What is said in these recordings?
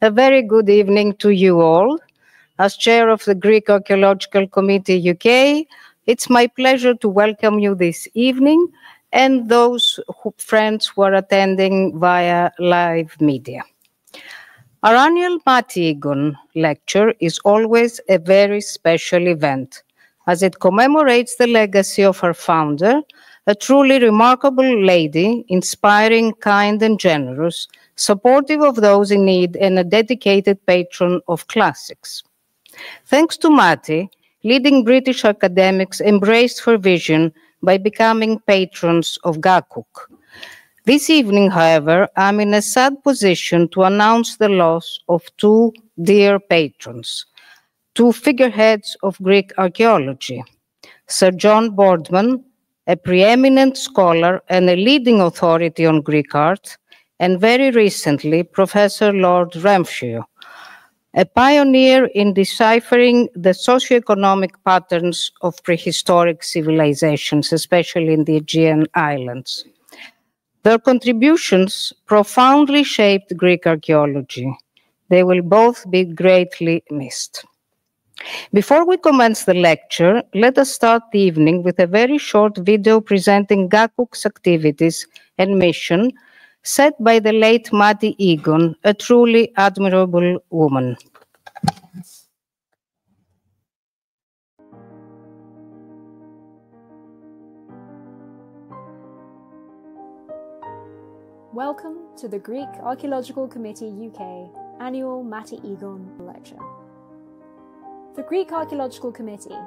A very good evening to you all. As chair of the Greek Archaeological Committee UK, it's my pleasure to welcome you this evening and those friends who are attending via live media. Our annual Mati Egon lecture is always a very special event, as it commemorates the legacy of her founder, a truly remarkable lady, inspiring, kind and generous, supportive of those in need and a dedicated patron of classics. Thanks to Mati, leading British academics embraced her vision by becoming patrons of Gakuk. This evening, however, I'm in a sad position to announce the loss of two dear patrons, two figureheads of Greek archaeology, Sir John Boardman, a preeminent scholar and a leading authority on Greek art, and very recently, Professor Lord Ramshaw, a pioneer in deciphering the socioeconomic patterns of prehistoric civilizations, especially in the Aegean Islands. Their contributions profoundly shaped Greek archaeology. They will both be greatly missed. Before we commence the lecture, let us start the evening with a very short video presenting Gakuk's activities and mission, set by the late Mati Egon, a truly admirable woman. Welcome to the Greek Archaeological Committee UK Annual Mati Egon Lecture. The Greek Archaeological Committee,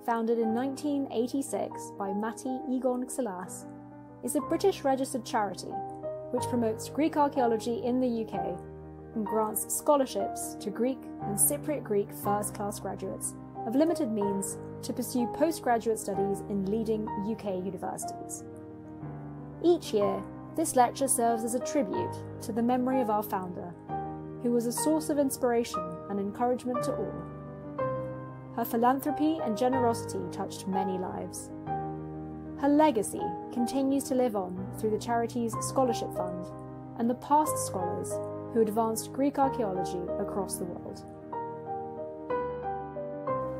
founded in 1986 by Mati Egon Xylas, is a British registered charity which promotes Greek archaeology in the UK and grants scholarships to Greek and Cypriot Greek first-class graduates of limited means to pursue postgraduate studies in leading UK universities. Each year, this lecture serves as a tribute to the memory of our founder, who was a source of inspiration and encouragement to all. Her philanthropy and generosity touched many lives. Her legacy continues to live on through the charity's scholarship fund and the past scholars who advanced Greek archaeology across the world.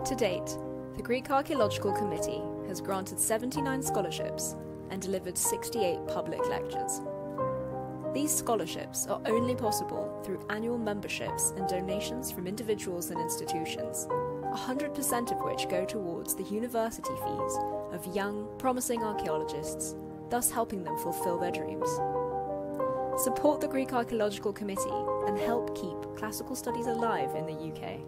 To date, the Greek Archaeological Committee has granted 79 scholarships and delivered 68 public lectures. These scholarships are only possible through annual memberships and donations from individuals and institutions, 100% of which go towards the university fees of young, promising archaeologists, thus helping them fulfill their dreams. Support the Greek Archaeological Committee and help keep classical studies alive in the UK.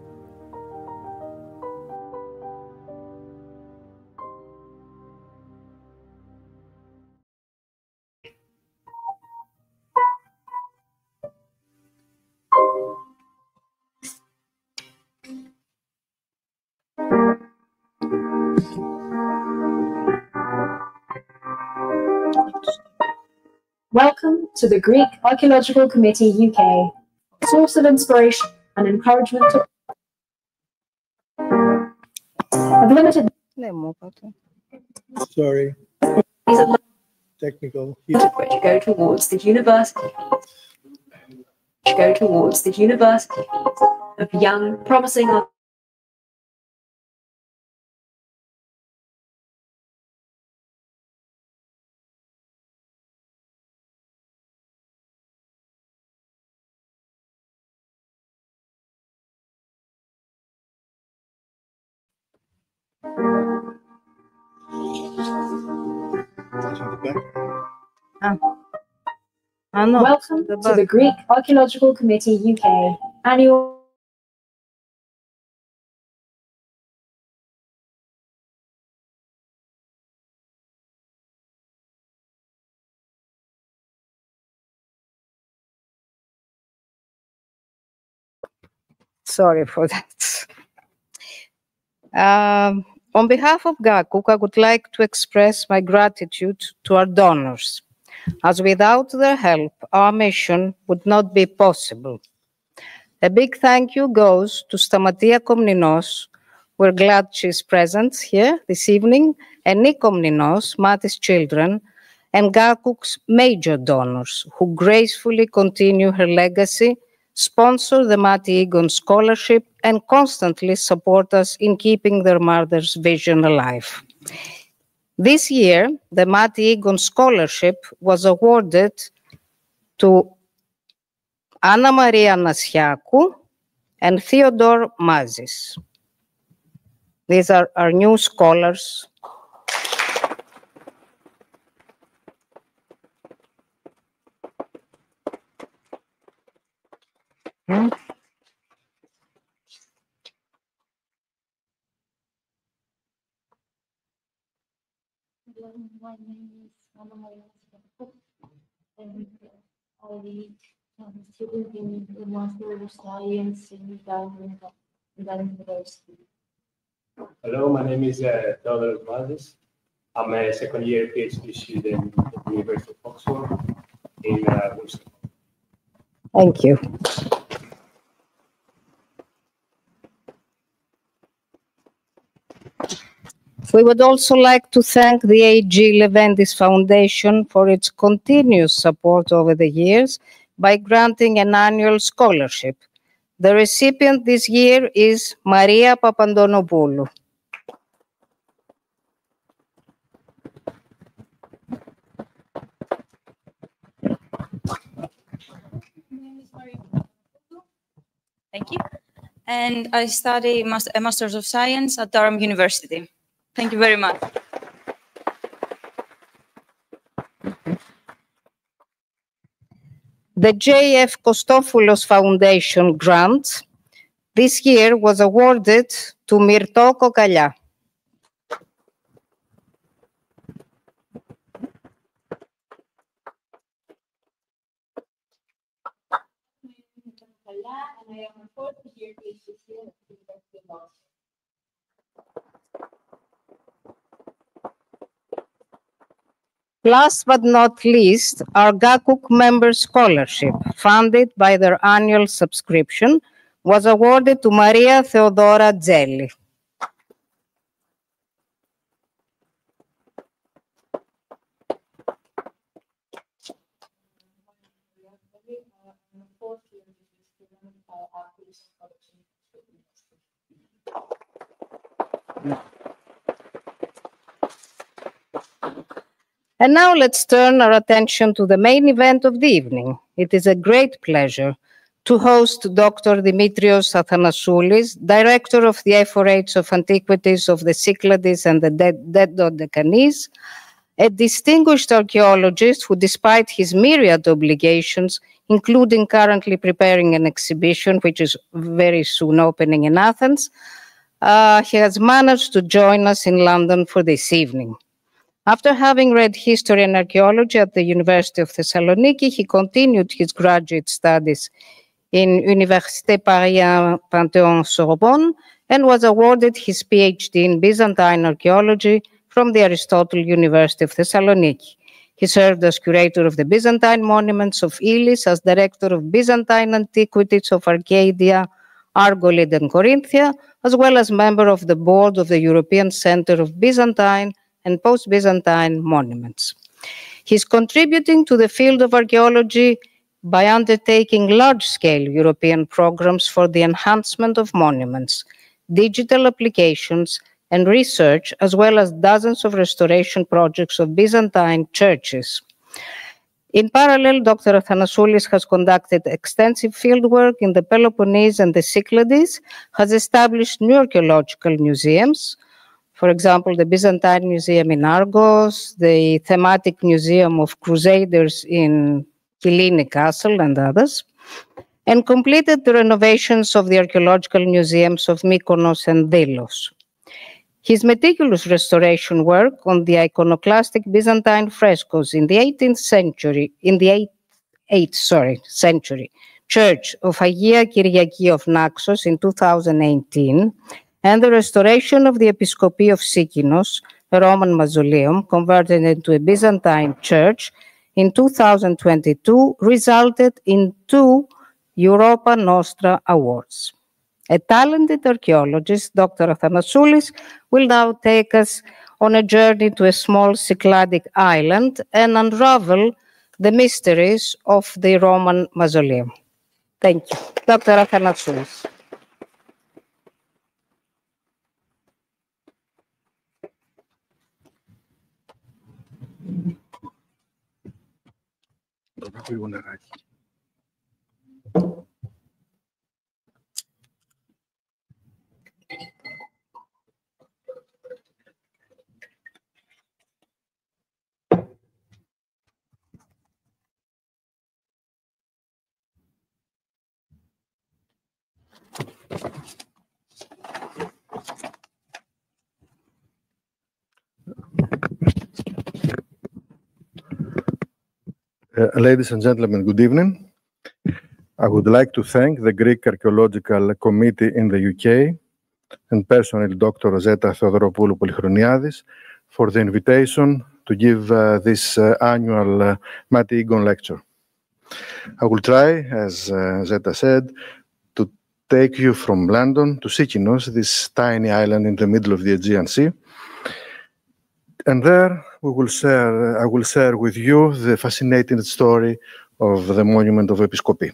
Welcome to the Greek Archaeological Committee UK, a source of inspiration and encouragement to of limited. Sorry. Technical. Which go towards the university fees of young, promising Welcome to the Greek Archaeological Committee UK Annual. Sorry for that. On behalf of Gakuk, I would like to express my gratitude to our donors, as without their help, our mission would not be possible. A big thank you goes to Stamatia Komninos. We're glad she's present here this evening, and Nikomninos, Mati's children, and Gakuk's major donors, who gracefully continue her legacy sponsor the Mati Egon Scholarship, and constantly support us in keeping their mother's vision alive. This year, the Mati Egon Scholarship was awarded to Anna Maria Nasiakou and Theodore Mazis. These are our new scholars. My name is Anna Maria Nasiakou, and I'm a student in the Master of Science in Dublin University. Hello, my name is Theodore Mazis. I'm a second-year PhD student at the University of Oxford in Worcester. Thank you. We would also like to thank the A.G. Leventis Foundation for its continuous support over the years by granting an annual scholarship. The recipient this year is Maria Papandonopoulou. My name is Maria Papandonopoulou. Thank you. And I study a Master's of Science at Durham University. Thank you very much. The J.F. Kostopoulos Foundation grant this year was awarded to Myrto Kokalya. And I am a fourth-year PhD student at the University of Oxford. Last but not least, our GACUC member scholarship, funded by their annual subscription, was awarded to Maria Theodora Zelli. And now let's turn our attention to the main event of the evening. It is a great pleasure to host Dr. Dimitrios Athanasoulis, Director of the Ephorate of Antiquities of the Cyclades and the Dead Dodecanese, a distinguished archaeologist who, despite his myriad obligations, including currently preparing an exhibition which is very soon opening in Athens, he has managed to join us in London for this evening. After having read history and archaeology at the University of Thessaloniki, he continued his graduate studies in Université Paris Panthéon-Sorbonne and was awarded his PhD in Byzantine archaeology from the Aristotle University of Thessaloniki. He served as curator of the Byzantine monuments of Elis, as director of Byzantine antiquities of Arcadia, Argolid, and Corinthia, as well as member of the board of the European Center of Byzantine and post-Byzantine monuments. He's contributing to the field of archaeology by undertaking large-scale European programs for the enhancement of monuments, digital applications, and research, as well as dozens of restoration projects of Byzantine churches. In parallel, Dr. Athanasoulis has conducted extensive fieldwork in the Peloponnese and the Cyclades, has established new archaeological museums, for example, the Byzantine Museum in Argos, the Thematic Museum of Crusaders in Kyllini Castle, and others, and completed the renovations of the archaeological museums of Mykonos and Delos. His meticulous restoration work on the iconoclastic Byzantine frescoes in the 18th century, Church of Hagia Kyriaki of Naxos in 2018, and the restoration of the Episkopi of Sikinos, a Roman mausoleum converted into a Byzantine church in 2022, resulted in 2 Europa Nostra awards. A talented archaeologist, Dr. Athanasoulis, will now take us on a journey to a small Cycladic island and unravel the mysteries of the Roman mausoleum. Thank you. Dr. Athanasiou. Ladies and gentlemen, good evening. I would like to thank the Greek Archaeological Committee in the UK and personally Dr. Rosetta Theodoropoulos Polychroniadis for the invitation to give this annual Mati Egon lecture. I will try, as Zeta said, to take you from London to Sikinos, this tiny island in the middle of the Aegean Sea. And there I will share with you the fascinating story of the monument of Episkopi.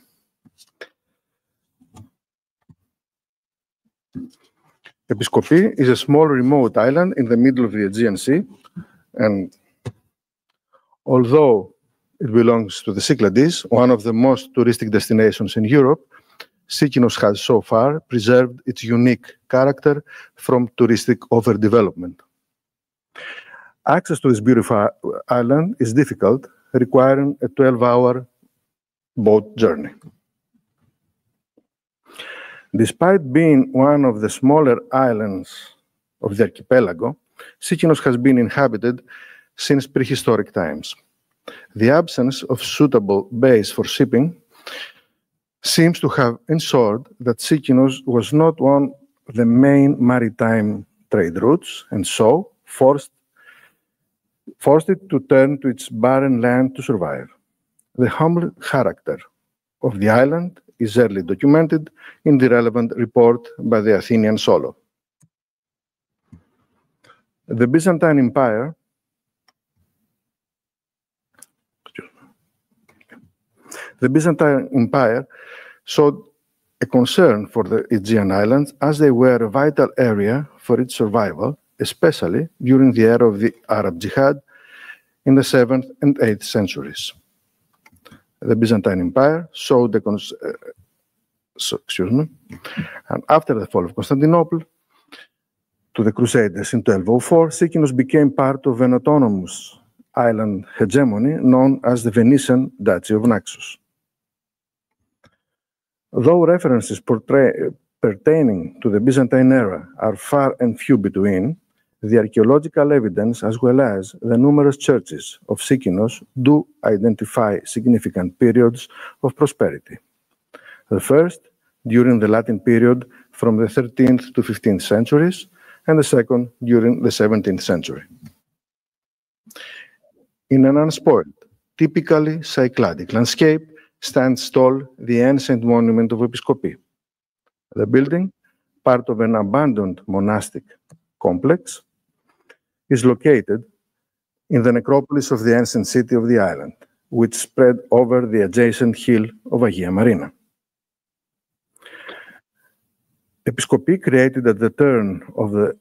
Episkopi is a small remote island in the middle of the Aegean Sea, and although it belongs to the Cyclades, one of the most touristic destinations in Europe, Sikinos has so far preserved its unique character from touristic overdevelopment. Access to this beautiful island is difficult, requiring a 12-hour boat journey. Despite being one of the smaller islands of the archipelago, Sikinos has been inhabited since prehistoric times. The absence of suitable bays for shipping seems to have ensured that Sikinos was not one of the main maritime trade routes, and so forced it to turn to its barren land to survive. The humble character of the island is early documented in the relevant report by the Athenian Solo. The Byzantine Empire showed a concern for the Aegean islands as they were a vital area for its survival, especially during the era of the Arab Jihad in the 7th and 8th centuries. The Byzantine Empire showed and after the fall of Constantinople to the Crusaders in 1204, Sikinos became part of an autonomous island hegemony known as the Venetian Duchy of Naxos. Though references pertaining to the Byzantine era are far and few between, the archaeological evidence as well as the numerous churches of Sikinos do identify significant periods of prosperity. The first, during the Latin period from the 13th to 15th centuries, and the second, during the 17th century. In an unspoiled, typically Cycladic landscape, stands tall the ancient monument of Episkopi. The building, part of an abandoned monastic complex, is located in the necropolis of the ancient city of the island, which spread over the adjacent hill of Agia Marina. Episkopi, created at the turn of the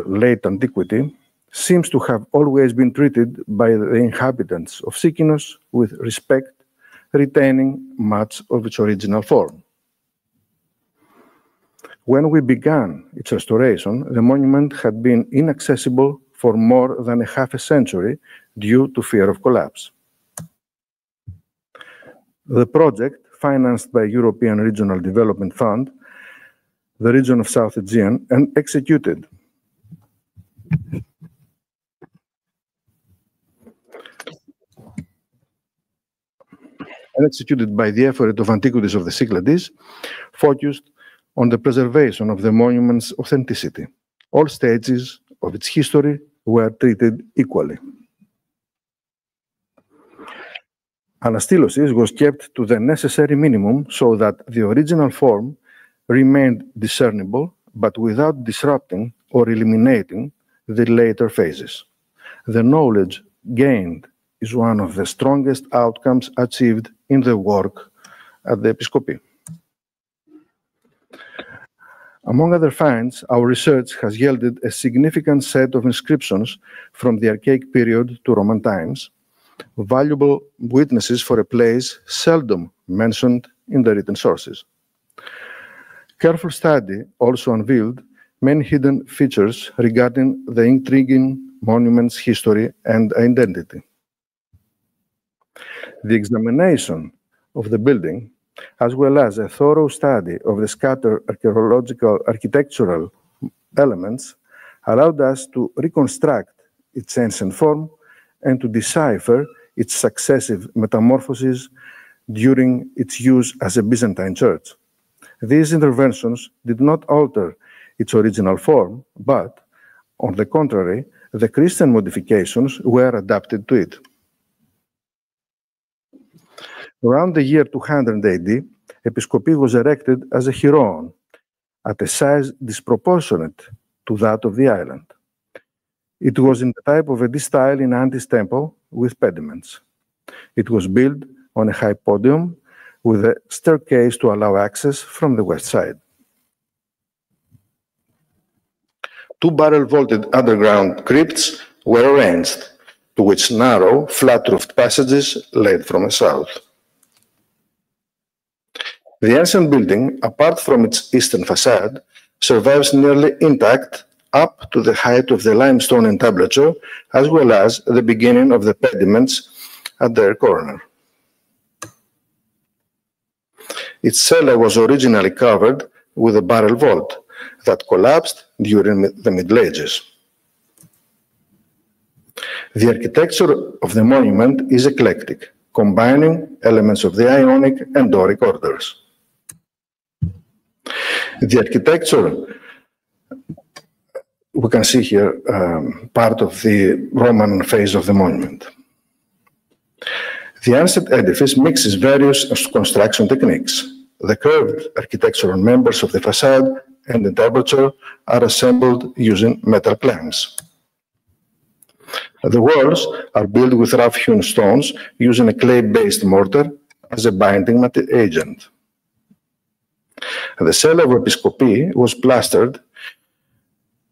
late antiquity, seems to have always been treated by the inhabitants of Sikinos with respect, retaining much of its original form. When we began its restoration, the monument had been inaccessible for more than a half a century due to fear of collapse. The project, financed by European Regional Development Fund, the region of South Aegean, and executed by the effort of Antiquities of the Cyclades, focused on the preservation of the monument's authenticity. All stages of its history were treated equally. Anastylosis was kept to the necessary minimum so that the original form remained discernible, but without disrupting or eliminating the later phases. The knowledge gained is one of the strongest outcomes achieved in the work at the Episkopi. Among other finds, our research has yielded a significant set of inscriptions from the archaic period to Roman times, valuable witnesses for a place seldom mentioned in the written sources. Careful study also unveiled many hidden features regarding the intriguing monument's history and identity. The examination of the building, as well as a thorough study of the scattered architectural elements, allowed us to reconstruct its ancient form and to decipher its successive metamorphoses during its use as a Byzantine church. These interventions did not alter its original form, but, on the contrary, the Christian modifications were adapted to it. Around the year 200 AD, Episkopi was erected as a Heroon, at a size disproportionate to that of the island. It was in the type of a D-style in Antis temple with pediments. It was built on a high podium with a staircase to allow access from the west side. Two barrel-vaulted underground crypts were arranged, to which narrow, flat-roofed passages led from the south. The ancient building, apart from its eastern facade, survives nearly intact up to the height of the limestone entablature, as well as the beginning of the pediments at their corner. Its cellar was originally covered with a barrel vault that collapsed during the Middle Ages. The architecture of the monument is eclectic, combining elements of the Ionic and Doric orders. The architecture, we can see here part of the Roman phase of the monument. The ancient edifice mixes various construction techniques. The curved architectural members of the facade and the entablature are assembled using metal clamps. The walls are built with rough-hewn stones using a clay-based mortar as a binding agent. The cellar of Episkopi was plastered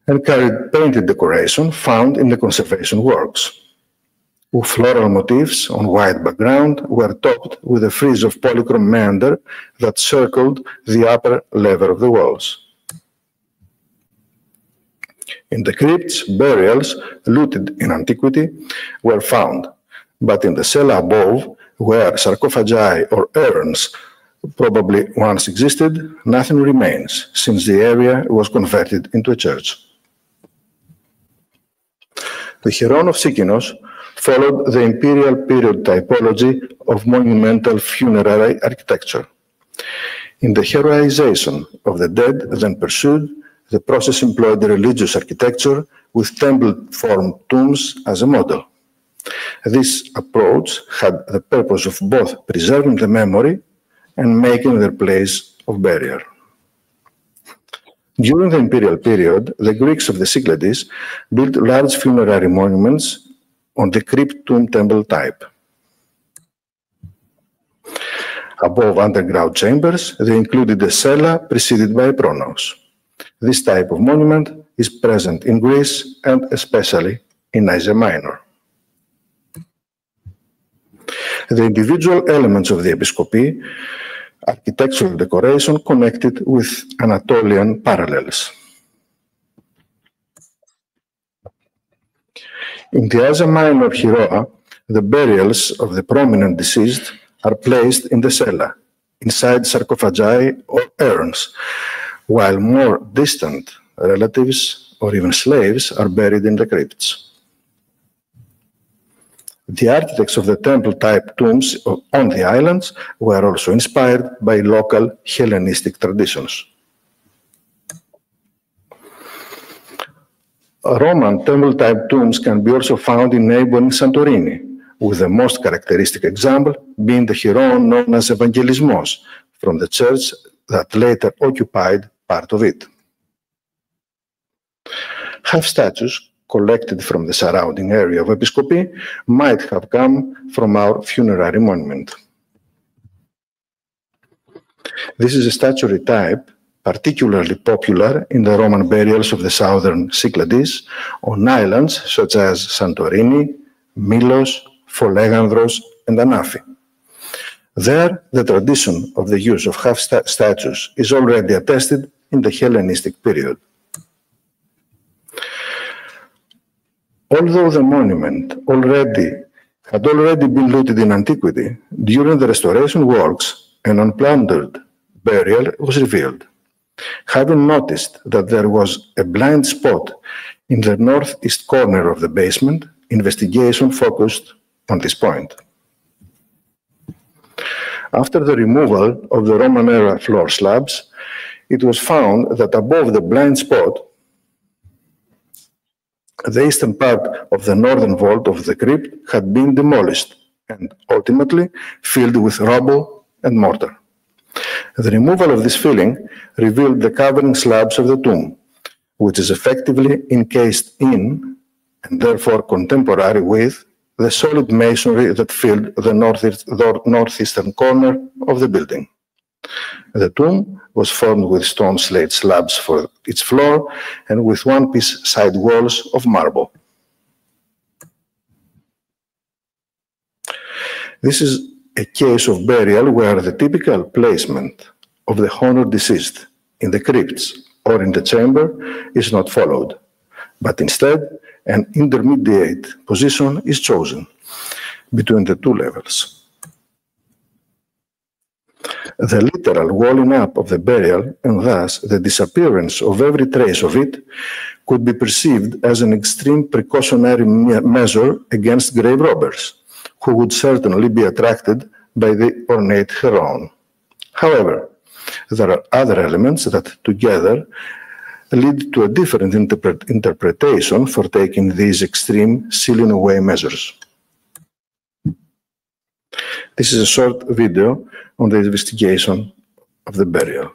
and carried painted decoration found in the conservation works. Floral motifs on white background were topped with a frieze of polychrome meander that circled the upper level of the walls. In the crypts, burials looted in antiquity were found, but in the cella above, where sarcophagi or urns probably once existed, nothing remains, since the area was converted into a church. The Heroon of Sikinos followed the imperial period typology of monumental funerary architecture. In the heroization of the dead then pursued, the process employed religious architecture with temple-formed tombs as a model. This approach had the purpose of both preserving the memory and making their place of burial. During the imperial period, the Greeks of the Cyclades built large funerary monuments on the crypt tomb temple type. Above underground chambers, they included a cella preceded by a pronaos. This type of monument is present in Greece and especially in Asia Minor. The individual elements of the Episkopi architectural decoration connected with Anatolian parallels. In the Asia Minor Heroa, the burials of the prominent deceased are placed in the cella, inside sarcophagi or urns, while more distant relatives or even slaves are buried in the crypts. The architects of the temple-type tombs on the islands were also inspired by local Hellenistic traditions. Roman temple-type tombs can be also found in neighboring Santorini, with the most characteristic example being the Heroon known as Evangelismos, from the church that later occupied part of it. Half statues collected from the surrounding area of Episkopi might have come from our funerary monument. This is a statuary type particularly popular in the Roman burials of the southern Cyclades on islands such as Santorini, Milos, Folegandros, and Anafi. There, the tradition of the use of half statues is already attested in the Hellenistic period. Although the monument had already been looted in antiquity, during the restoration works, an unplundered burial was revealed. Having noticed that there was a blind spot in the northeast corner of the basement, investigation focused on this point. After the removal of the Roman-era floor slabs, it was found that above the blind spot, the eastern part of the northern vault of the crypt had been demolished and ultimately filled with rubble and mortar. The removal of this filling revealed the covering slabs of the tomb, which is effectively encased in, and therefore contemporary with, the solid masonry that filled the northeastern corner of the building. The tomb was formed with stone slate slabs for its floor and with one-piece side walls of marble. This is a case of burial where the typical placement of the honored deceased in the crypts or in the chamber is not followed, but instead an intermediate position is chosen between the two levels. The literal walling up of the burial, and thus the disappearance of every trace of it, could be perceived as an extreme precautionary measure against grave robbers, who would certainly be attracted by the ornate Heroon. However, there are other elements that together lead to a different interpretation for taking these extreme sealing away measures. This is a short video on the investigation of the burial.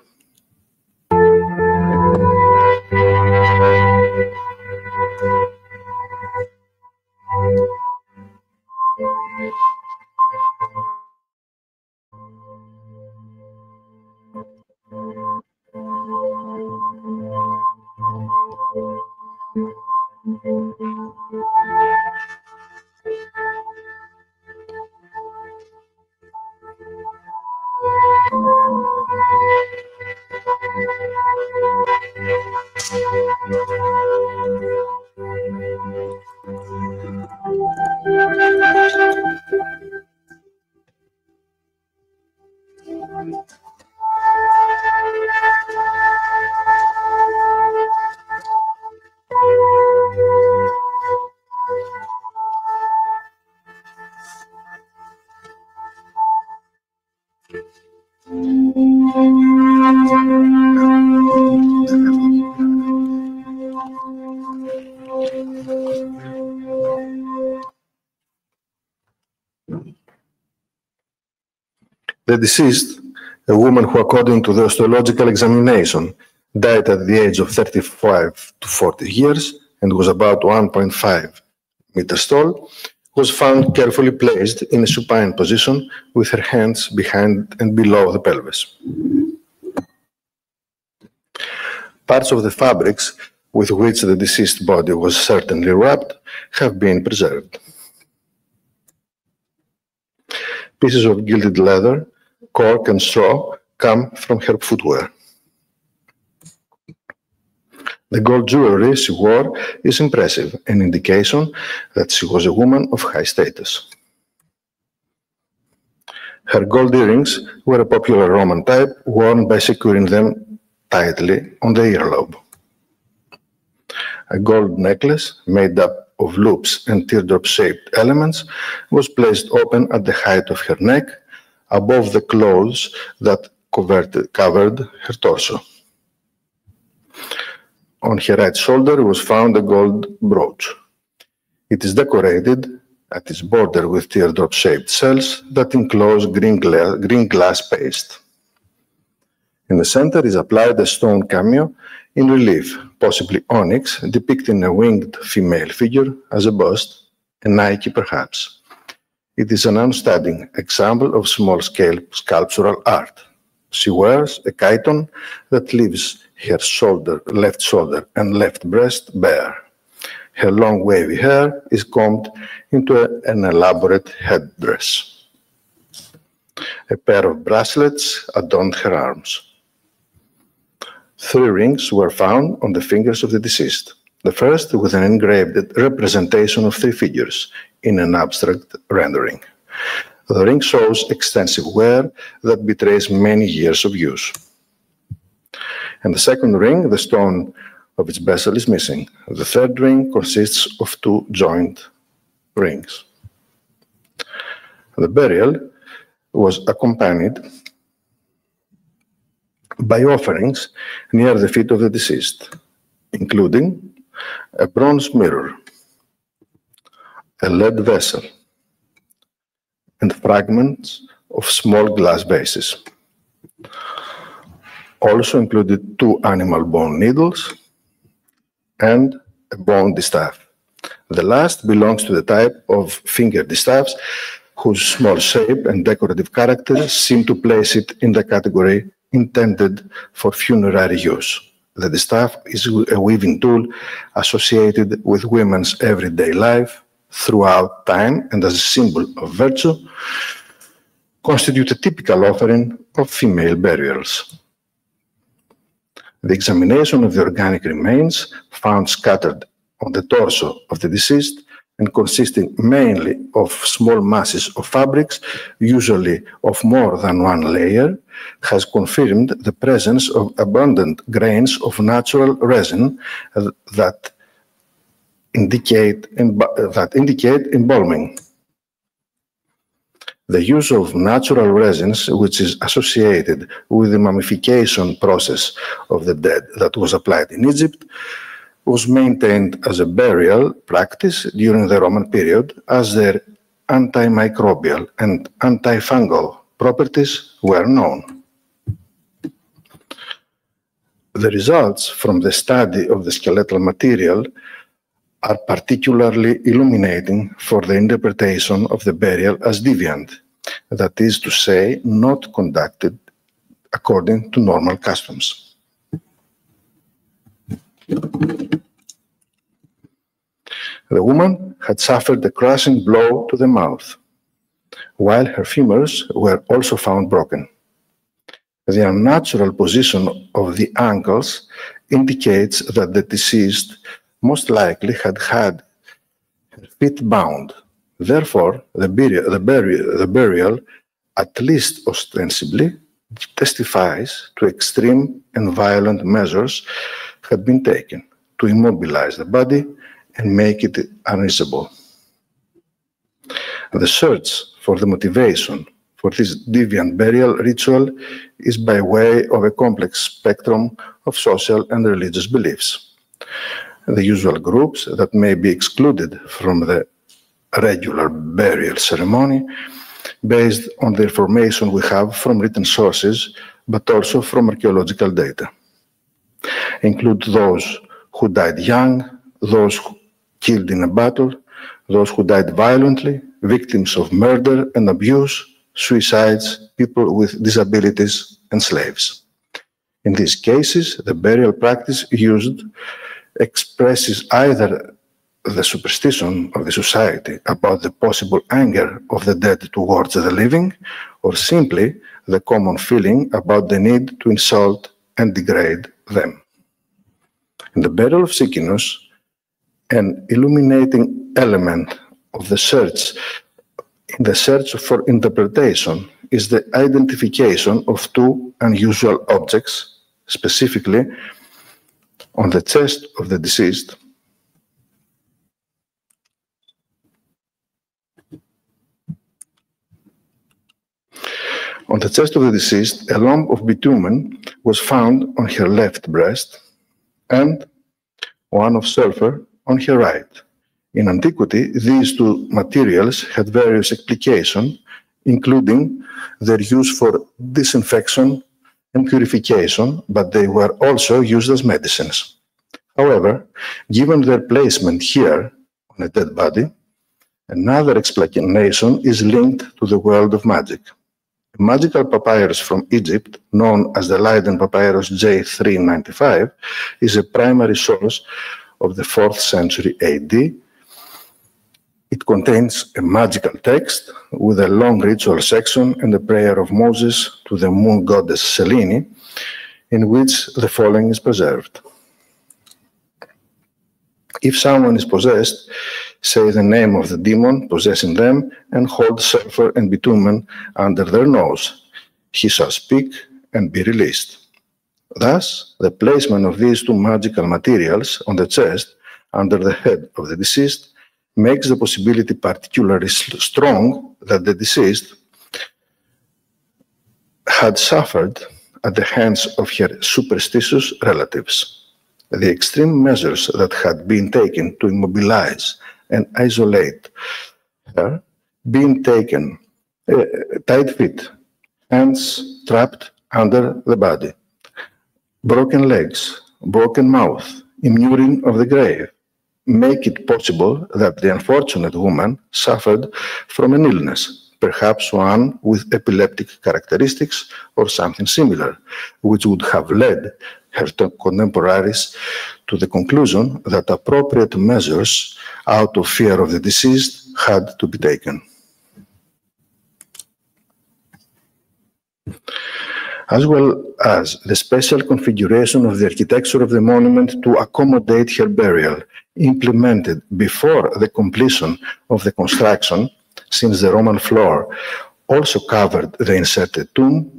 The deceased, a woman who, according to the osteological examination, died at the age of 35 to 40 years and was about 1.5 meters tall, was found carefully placed in a supine position with her hands behind and below the pelvis. Parts of the fabrics with which the deceased body was certainly wrapped have been preserved. Pieces of gilded leather, cork and straw come from her footwear. The gold jewelry she wore is impressive, an indication that she was a woman of high status. Her gold earrings were a popular Roman type, worn by securing them tightly on the earlobe. A gold necklace made up of loops and teardrop-shaped elements was placed open at the height of her neck, above the clothes that covered her torso. On her right shoulder was found a gold brooch. It is decorated at its border with teardrop-shaped cells that enclose green glass paste. In the center is applied a stone cameo in relief, possibly onyx, depicting a winged female figure as a bust, a Nike perhaps. It is an outstanding example of small-scale sculptural art. She wears a chiton that leaves her left shoulder and left breast bare. Her long wavy hair is combed into an elaborate headdress. A pair of bracelets adorned her arms. 3 rings were found on the fingers of the deceased. The first with an engraved representation of 3 figures in an abstract rendering. The ring shows extensive wear that betrays many years of use. And the second ring, the stone of its bezel, is missing. The third ring consists of 2 joint rings. The burial was accompanied by offerings near the feet of the deceased, including a bronze mirror, a lead vessel, and fragments of small glass vases. Also included 2 animal bone needles and a bone distaff. The last belongs to the type of finger distaffs whose small shape and decorative character seem to place it in the category intended for funerary use. The distaff is a weaving tool associated with women's everyday life throughout time and as a symbol of virtue, constitute a typical offering of female burials. The examination of the organic remains found scattered on the torso of the deceased and consisting mainly of small masses of fabrics, usually of more than 1 layer, has confirmed the presence of abundant grains of natural resin that indicate embalming. The use of natural resins, which is associated with the mummification process of the dead that was applied in Egypt, was maintained as a burial practice during the Roman period, as their antimicrobial and antifungal properties were known. The results from the study of the skeletal material are particularly illuminating for the interpretation of the burial as deviant, that is to say, not conducted according to normal customs. The woman had suffered a crushing blow to the mouth, while her femurs were also found broken. The unnatural position of the ankles indicates that the deceased most likely had had her feet bound. Therefore, the burial, at least ostensibly, testifies to extreme and violent measures had been taken to immobilize the body and make it unusable. The search for the motivation for this deviant burial ritual is by way of a complex spectrum of social and religious beliefs. The usual groups that may be excluded from the regular burial ceremony based on the information we have from written sources, but also from archaeological data, include those who died young, those killed in a battle, those who died violently, victims of murder and abuse, suicides, people with disabilities, and slaves. In these cases, the burial practice used expresses either the superstition of the society about the possible anger of the dead towards the living, or simply the common feeling about the need to insult and degrade them. In the burial of Sikinos, an illuminating element of the search for interpretation is the identification of 2 unusual objects, specifically on the chest of the deceased. On the chest of the deceased, a lump of bitumen was found on her left breast and one of sulfur on her right. In antiquity, these 2 materials had various applications, including their use for disinfection and purification, but they were also used as medicines. However, given their placement here on a dead body, another explanation is linked to the world of magic. A magical papyrus from Egypt, known as the Leiden Papyrus J395, is a primary source of the 4th century AD. It contains a magical text with a long ritual section and a prayer of Moses to the moon goddess Selene, in which the following is preserved. If someone is possessed, say the name of the demon possessing them and hold sulfur and bitumen under their nose. He shall speak and be released. Thus, the placement of these two magical materials on the chest under the head of the deceased makes the possibility particularly strong that the deceased had suffered at the hands of her superstitious relatives. The extreme measures that had been taken to immobilize and isolate her, being taken, tight feet, hands trapped under the body, broken legs, broken mouth, immuring of the grave, make it possible that the unfortunate woman suffered from an illness, perhaps one with epileptic characteristics or something similar, which would have led her contemporaries to the conclusion that appropriate measures out of fear of the deceased had to be taken. As well as the special configuration of the architecture of the monument to accommodate her burial, implemented before the completion of the construction, since the Roman floor also covered the inserted tomb,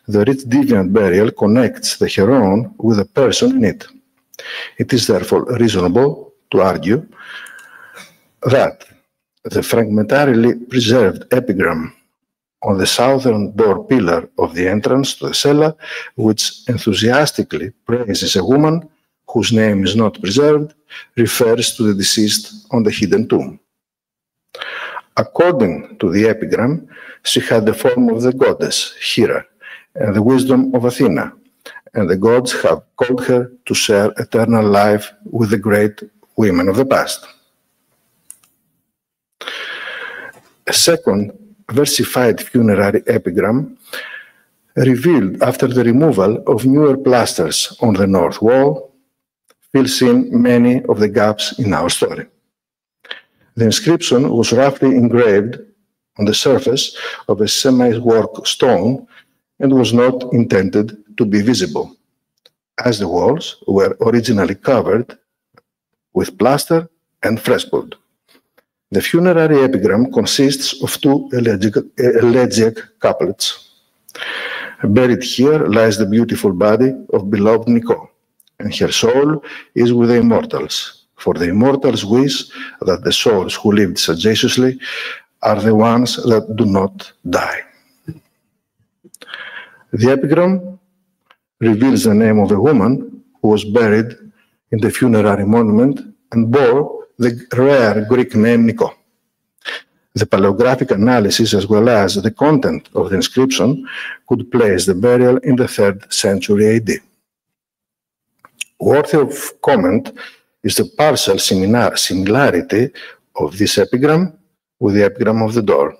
the rich deviant burial connects the Heroon with the person in it. It is therefore reasonable to argue that the fragmentarily preserved epigram on the southern door pillar of the entrance to the cella, which enthusiastically praises a woman whose name is not preserved, refers to the deceased on the hidden tomb. According to the epigram, she had the form of the goddess Hera and the wisdom of Athena, and the gods have called her to share eternal life with the great women of the past. A second versified funerary epigram, revealed after the removal of newer plasters on the north wall, fills in many of the gaps in our story. The inscription was roughly engraved on the surface of a semi-work stone and was not intended to be visible, as the walls were originally covered with plaster and frescoed. The funerary epigram consists of two elegiac couplets. Buried here lies the beautiful body of beloved Nico, and her soul is with the immortals, for the immortals wish that the souls who lived sagaciously are the ones that do not die. The epigram reveals the name of a woman who was buried in the funerary monument and bore the rare Greek name Nico. The paleographic analysis, as well as the content of the inscription, could place the burial in the 3rd century AD. Worthy of comment is the partial similarity of this epigram with the epigram of the door.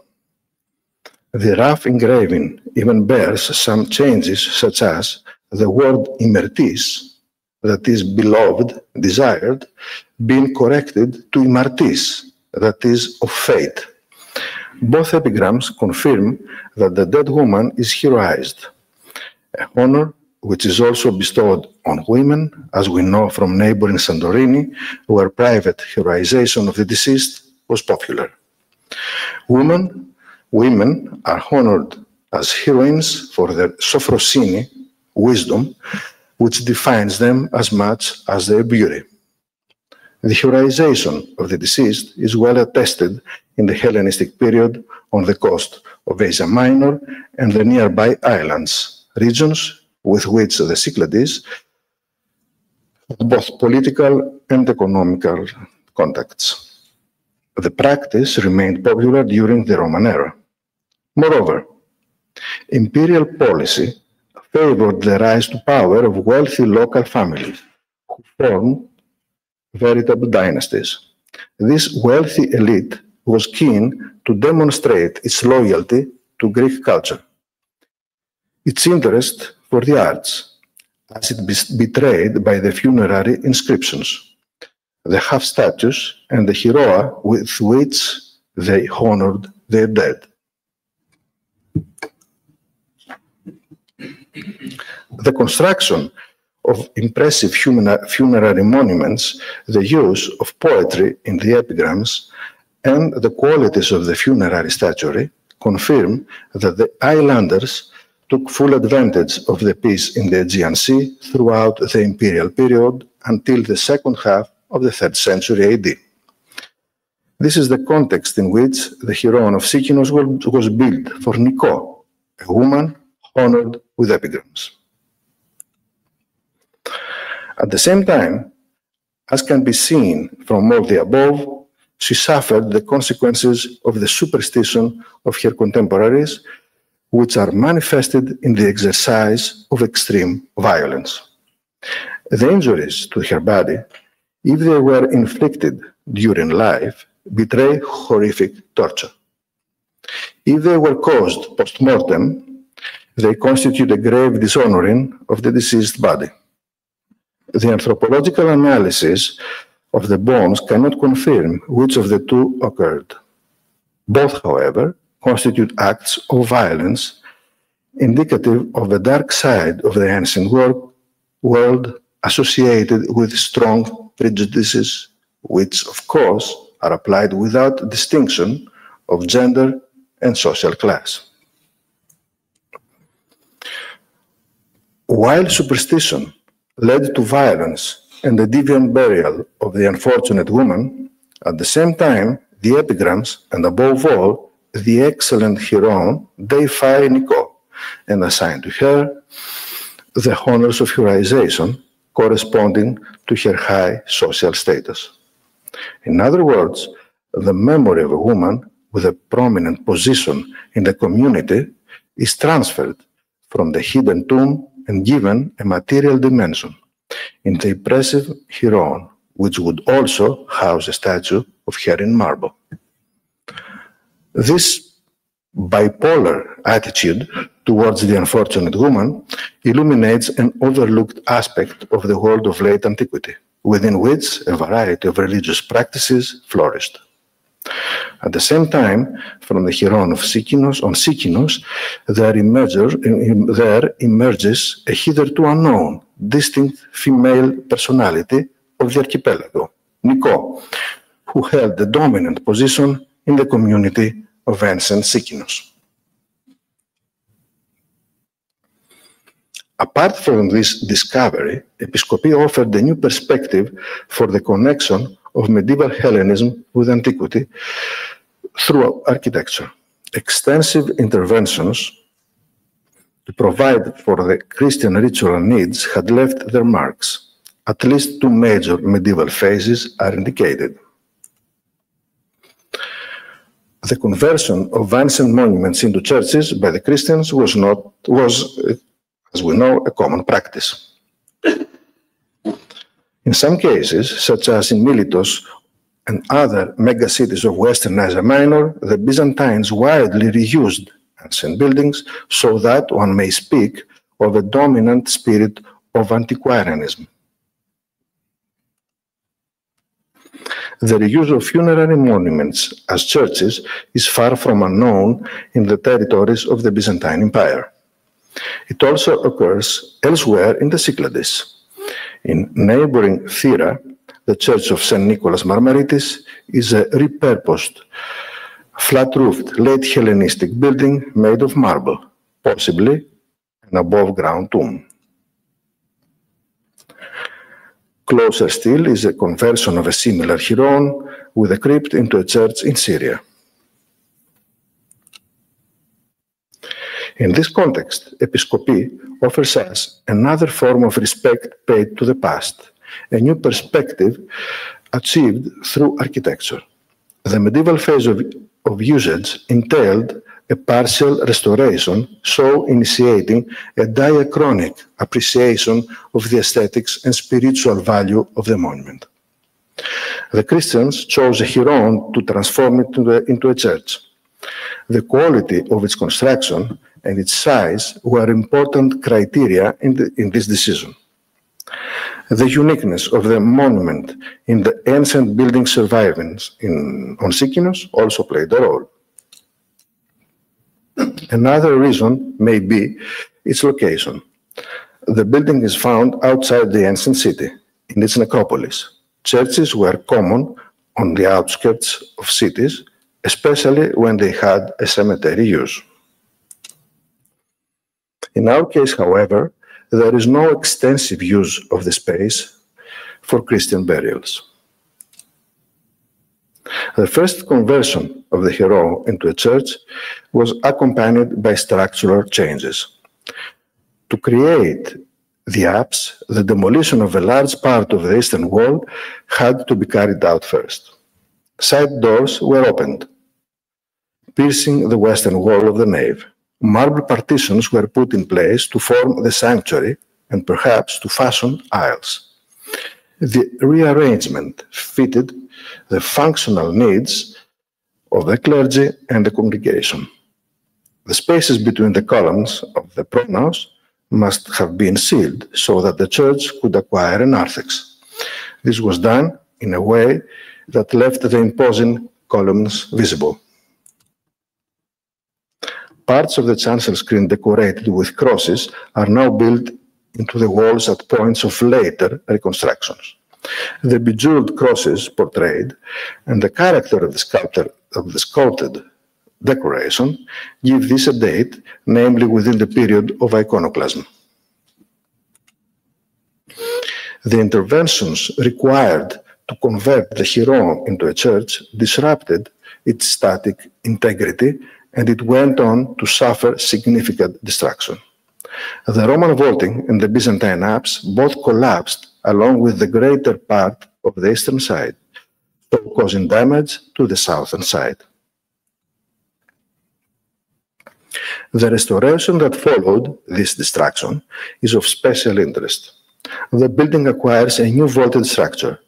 The rough engraving even bears some changes, such as the word imertis, that is beloved, desired, being corrected to imartis, that is of fate. Both epigrams confirm that the dead woman is heroized, a honor which is also bestowed on women, as we know from neighboring Santorini, where private heroization of the deceased was popular. Women are honored as heroines for their sophrosini, wisdom, which defines them as much as their beauty. The heroization of the deceased is well attested in the Hellenistic period on the coast of Asia Minor and the nearby islands, regions with which the Cyclades had both political and economical contacts. The practice remained popular during the Roman era. Moreover, imperial policy favored the rise to power of wealthy local families who formed veritable dynasties. This wealthy elite was keen to demonstrate its loyalty to Greek culture, its interest for the arts, as it is betrayed by the funerary inscriptions, the half statues, and the heroa with which they honored their dead. The construction of impressive funerary monuments, the use of poetry in the epigrams, and the qualities of the funerary statuary confirm that the islanders took full advantage of the peace in the Aegean Sea throughout the imperial period until the second half of the 3rd century AD. This is the context in which the Heroon of Sikinos was built for Niko, a woman honored with epigrams. At the same time, as can be seen from all the above, she suffered the consequences of the superstition of her contemporaries, which are manifested in the exercise of extreme violence. The injuries to her body, if they were inflicted during life, betray horrific torture. If they were caused post-mortem, they constitute a grave dishonoring of the deceased body. The anthropological analysis of the bones cannot confirm which of the two occurred. Both, however, constitute acts of violence indicative of the dark side of the ancient world associated with strong prejudices, which, of course, are applied without distinction of gender and social class. While superstition led to violence and the deviant burial of the unfortunate woman, at the same time, the epigrams, and above all, the excellent Heroon, deify Niko and assign to her the honors of heroization corresponding to her high social status. In other words, the memory of a woman with a prominent position in the community is transferred from the hidden tomb and given a material dimension in the impressive Heroon, which would also house a statue of her in marble. This bipolar attitude towards the unfortunate woman illuminates an overlooked aspect of the world of late antiquity, within which a variety of religious practices flourished. At the same time, from the Heroon of Sikinos, on Sikinos, there emerges a hitherto unknown, distinct female personality of the archipelago, Niko, who held the dominant position in the community of ancient Sikinos. Apart from this discovery, Episkopi offered a new perspective for the connection of medieval Hellenism with antiquity through architecture. Extensive interventions to provide for the Christian ritual needs had left their marks. At least two major medieval phases are indicated. The conversion of ancient monuments into churches by the Christians was, as we know, a common practice. In some cases, such as in Miletos and other megacities of Western Asia Minor, the Byzantines widely reused ancient buildings so that one may speak of a dominant spirit of antiquarianism. The reuse of funerary monuments as churches is far from unknown in the territories of the Byzantine Empire. It also occurs elsewhere in the Cyclades. In neighboring Thera, the Church of St. Nicholas Marmaritis is a repurposed, flat-roofed, late Hellenistic building made of marble, possibly an above-ground tomb. Closer still is a conversion of a similar Heroon with a crypt into a church in Syria. In this context, Episkopi offers us another form of respect paid to the past, a new perspective achieved through architecture. The medieval phase of usage entailed a partial restoration, so initiating a diachronic appreciation of the aesthetics and spiritual value of the monument. The Christians chose a Heroon to transform it into a church. The quality of its construction and its size were important criteria in this decision. The uniqueness of the monument in the ancient building survivance on Sikinos also played a role. Another reason may be its location. The building is found outside the ancient city, in its necropolis. Churches were common on the outskirts of cities, especially when they had a cemetery use. In our case, however, there is no extensive use of the space for Christian burials. The first conversion of the Heroon into a church was accompanied by structural changes. To create the apse, the demolition of a large part of the eastern wall had to be carried out first. Side doors were opened, piercing the western wall of the nave. Marble partitions were put in place to form the sanctuary and perhaps to fashion aisles. The rearrangement fitted the functional needs of the clergy and the congregation. The spaces between the columns of the pronaos must have been sealed so that the church could acquire a narthex. This was done in a way that left the imposing columns visible. Parts of the chancel screen decorated with crosses are now built into the walls at points of later reconstructions. The bejeweled crosses portrayed and the character of the sculpted decoration give this a date, namely within the period of iconoclasm. The interventions required to convert the Heroon into a church disrupted its static integrity, and it went on to suffer significant destruction. The Roman vaulting and the Byzantine apse both collapsed along with the greater part of the eastern side, so causing damage to the southern side. The restoration that followed this destruction is of special interest. The building acquires a new vaulted structure.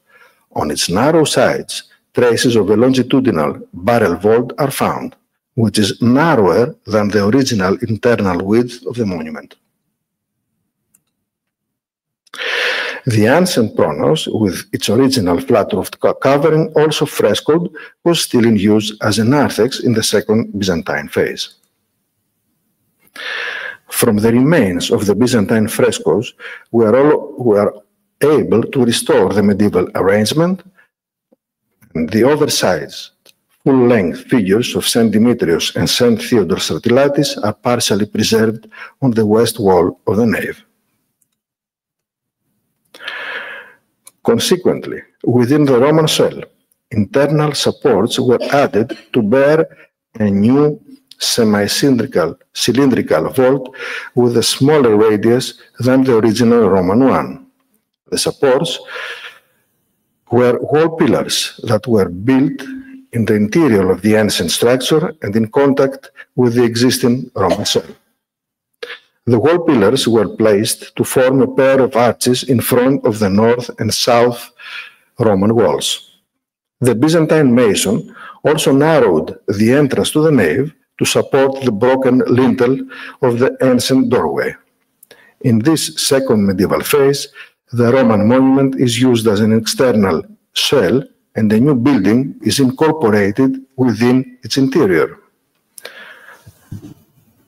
On its narrow sides, traces of a longitudinal barrel vault are found, which is narrower than the original internal width of the monument. The ancient pronaos, with its original flat-roofed covering also frescoed, was still in use as a narthex in the second Byzantine phase. From the remains of the Byzantine frescoes, we are able to restore the medieval arrangement, and the oversized full-length figures of St. Demetrius and St. Theodore Stratilatis are partially preserved on the west wall of the nave. Consequently, within the Roman cell, internal supports were added to bear a new cylindrical vault with a smaller radius than the original Roman one. The supports were wall pillars that were built in the interior of the ancient structure and in contact with the existing Roman cell. The wall pillars were placed to form a pair of arches in front of the north and south Roman walls. The Byzantine mason also narrowed the entrance to the nave to support the broken lintel of the ancient doorway. In this second medieval phase, the Roman monument is used as an external shell, and the new building is incorporated within its interior.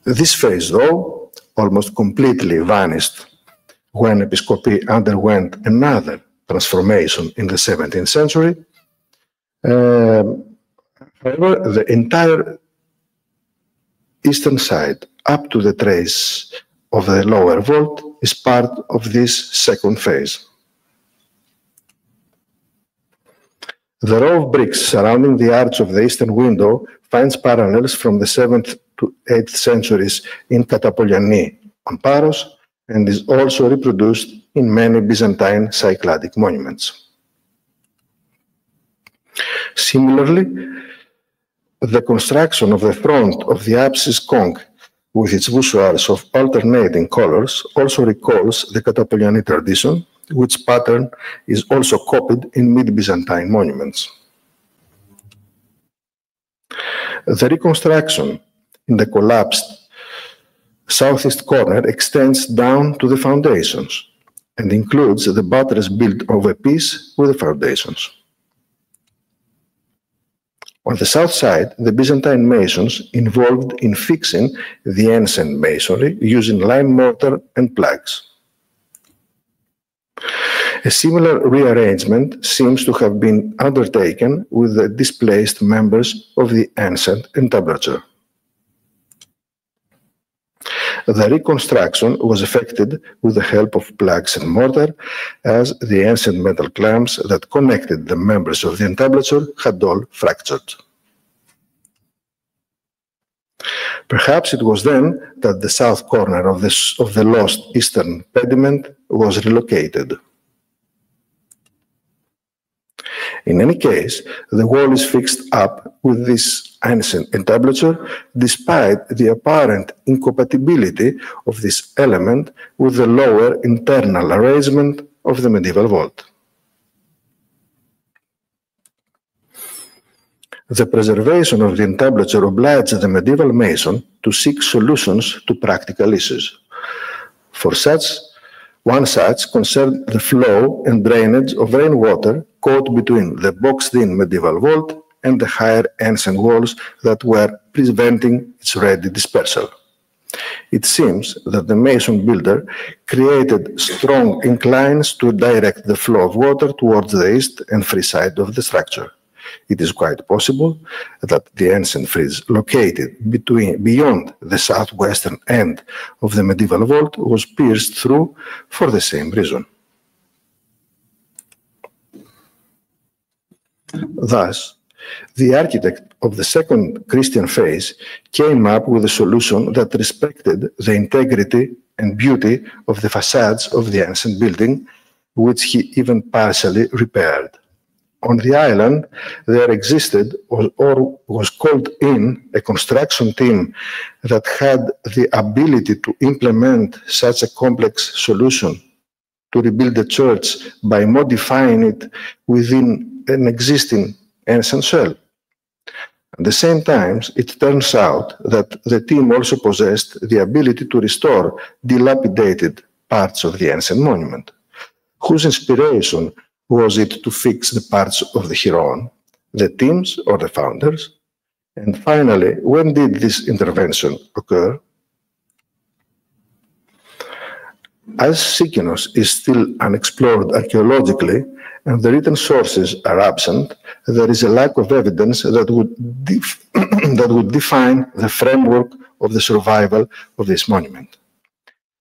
This phase, though, almost completely vanished when Episkopi underwent another transformation in the 17th century. However, the entire eastern side, up to the trace of the lower vault, is part of this second phase. The row of bricks surrounding the arch of the eastern window finds parallels from the 7th to 8th centuries in Katapoliani on Paros and is also reproduced in many Byzantine Cycladic monuments. Similarly, the construction of the front of the apsis conch with its voussoirs of alternating colors also recalls the Katapoliani tradition, which pattern is also copied in mid-Byzantine monuments. The reconstruction in the collapsed southeast corner extends down to the foundations and includes the buttress built of a piece with the foundations. On the south side, the Byzantine masons involved in fixing the ancient masonry using lime mortar and plugs. A similar rearrangement seems to have been undertaken with the displaced members of the ancient entablature. The reconstruction was effected with the help of plugs and mortar, as the ancient metal clamps that connected the members of the entablature had all fractured. Perhaps it was then that the south corner of the lost eastern pediment was relocated. In any case, the wall is fixed up with this ancient entablature despite the apparent incompatibility of this element with the lower internal arrangement of the medieval vault. The preservation of the entablature obliged the medieval mason to seek solutions to practical issues. One such concerned the flow and drainage of rainwater caught between the boxed-in medieval vault and the higher ancient walls that were preventing its ready dispersal. It seems that the mason builder created strong inclines to direct the flow of water towards the east and free side of the structure. It is quite possible that the ancient frieze located beyond the southwestern end of the medieval vault was pierced through for the same reason. Thus, the architect of the second Christian phase came up with a solution that respected the integrity and beauty of the facades of the ancient building, which he even partially repaired. On the island, there existed or was called in a construction team that had the ability to implement such a complex solution to rebuild the church by modifying it within an existing ancient shell. At the same time, it turns out that the team also possessed the ability to restore dilapidated parts of the ancient monument. Whose inspiration was it to fix the parts of the Heroon, the teams or the founders? And finally, when did this intervention occur? As Sikinos is still unexplored archaeologically and the written sources are absent, there is a lack of evidence that would define the framework of the survival of this monument.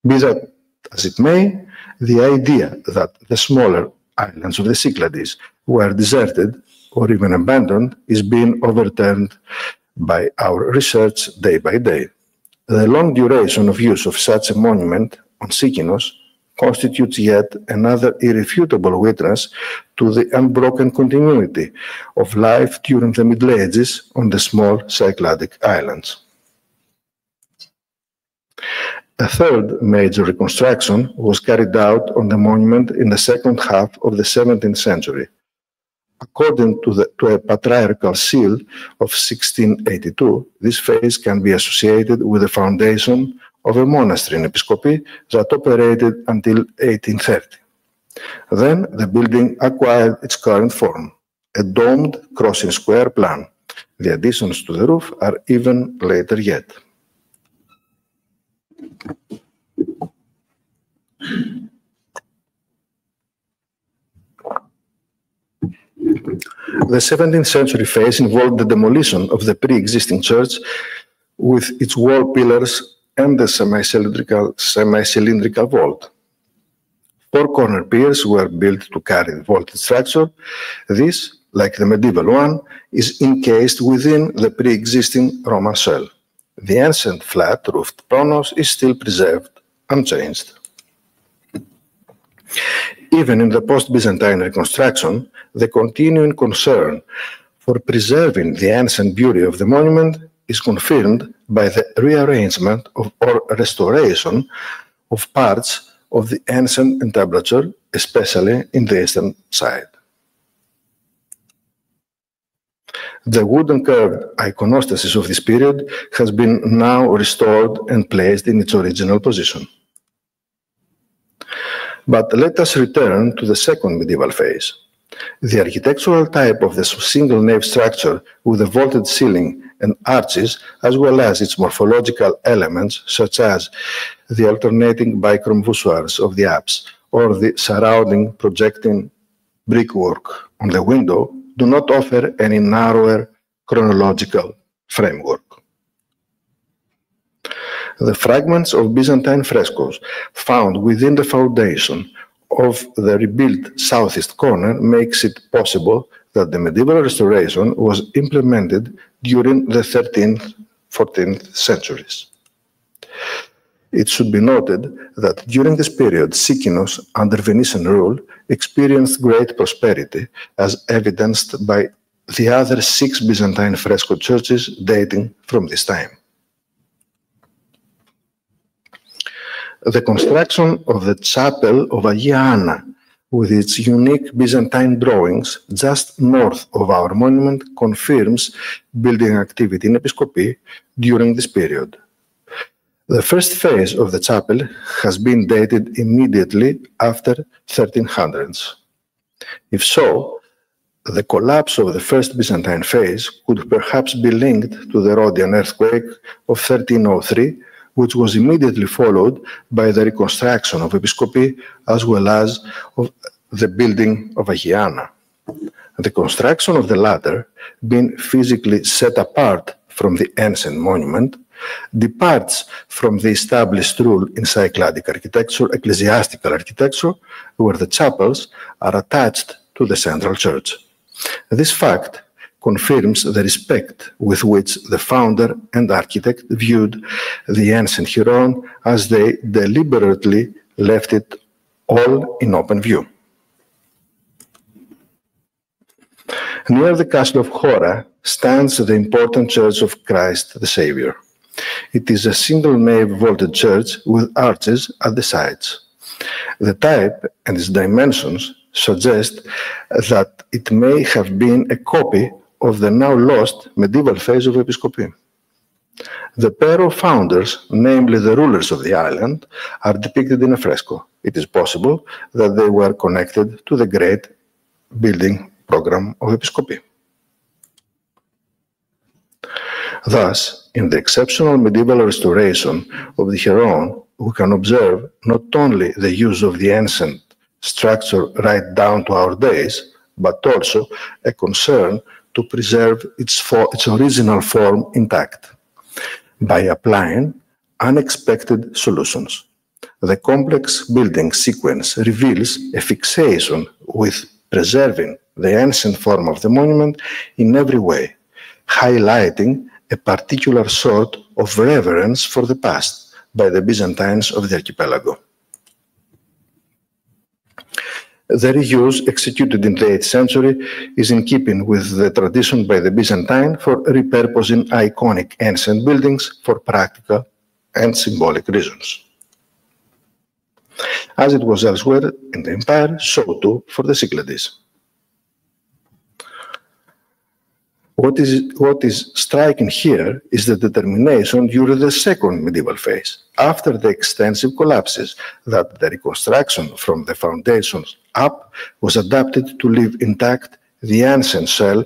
Be that as it may, the idea that the smaller islands of the Cyclades were deserted or even abandoned is being overturned by our research day by day. The long duration of use of such a monument on Sikinos constitutes yet another irrefutable witness to the unbroken continuity of life during the Middle Ages on the small Cycladic islands. A third major reconstruction was carried out on the monument in the second half of the 17th century. According to a patriarchal seal of 1682, this phase can be associated with the foundation of a monastery in Episkopi that operated until 1830. Then the building acquired its current form, a domed crossing square plan. The additions to the roof are even later yet. The 17th century phase involved the demolition of the pre-existing church with its wall pillars and the semi-cylindrical vault. 4 corner piers were built to carry the vaulted structure. This, like the medieval one, is encased within the pre-existing Roman shell. The ancient flat-roofed pronos is still preserved, unchanged. Even in the post-Byzantine reconstruction, the continuing concern for preserving the ancient beauty of the monument is confirmed by the rearrangement or restoration of parts of the ancient entablature, especially in the eastern side. The wooden curved iconostasis of this period has been now restored and placed in its original position. But let us return to the second medieval phase. The architectural type of the single nave structure with a vaulted ceiling and arches, as well as its morphological elements, such as the alternating bichrome voussoirs of the apse or the surrounding projecting brickwork on the window, do not offer any narrower chronological framework. The fragments of Byzantine frescoes found within the foundation of the rebuilt southeast corner makes it possible that the medieval restoration was implemented during the 13th, 14th centuries. It should be noted that during this period, Sikinos, under Venetian rule, experienced great prosperity, as evidenced by the other 6 Byzantine fresco churches dating from this time. The construction of the chapel of Agia Anna, with its unique Byzantine drawings just north of our monument, confirms building activity in Episkopi during this period. The first phase of the chapel has been dated immediately after 1300s. If so, the collapse of the first Byzantine phase could perhaps be linked to the Rhodian earthquake of 1303, which was immediately followed by the reconstruction of Episkopi as well as of the building of Agia Anna. The construction of the latter, being physically set apart from the ancient monument, departs from the established rule in Cycladic architecture, ecclesiastical architecture, where the chapels are attached to the central church. This fact confirms the respect with which the founder and architect viewed the ancient Heroon, as they deliberately left it all in open view. Near the castle of Hora stands the important Church of Christ the Savior. It is a single nave vaulted church with arches at the sides. The type and its dimensions suggest that it may have been a copy of the now lost medieval phase of Episkopi. The pair of founders, namely the rulers of the island, are depicted in a fresco. It is possible that they were connected to the great building program of Episkopi. Thus, in the exceptional medieval restoration of the Heroon, we can observe not only the use of the ancient structure right down to our days, but also a concern to preserve its original form intact by applying unexpected solutions. The complex building sequence reveals a fixation with preserving the ancient form of the monument in every way, highlighting a particular sort of reverence for the past by the Byzantines of the archipelago. The reuse executed in the 8th century is in keeping with the tradition by the Byzantine for repurposing iconic ancient buildings for practical and symbolic reasons. As it was elsewhere in the empire, so too for the Cyclades. What is striking here is the determination during the second medieval phase, after the extensive collapses, that the reconstruction from the foundations up was adapted to leave intact the ancient shell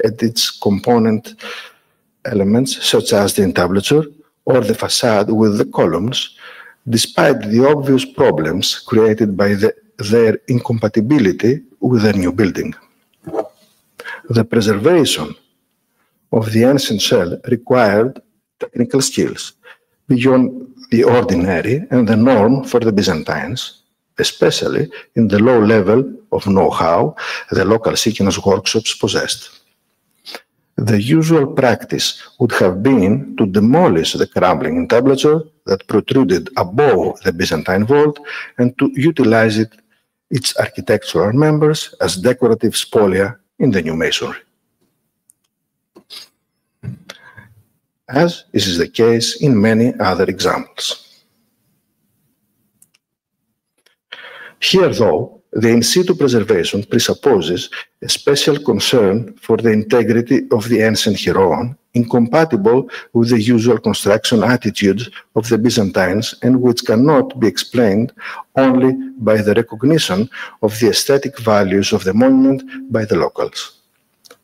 and its component elements, such as the entablature or the facade with the columns, despite the obvious problems created by their incompatibility with the new building. The preservation of the ancient shell required technical skills beyond the ordinary and the norm for the Byzantines, especially in the low level of know-how the local Sikinos workshops possessed. The usual practice would have been to demolish the crumbling entablature that protruded above the Byzantine vault and to utilize its architectural members as decorative spolia in the new masonry. As is the case in many other examples. Here, though, the in situ preservation presupposes a special concern for the integrity of the ancient Heroon, incompatible with the usual construction attitudes of the Byzantines and which cannot be explained only by the recognition of the aesthetic values of the monument by the locals.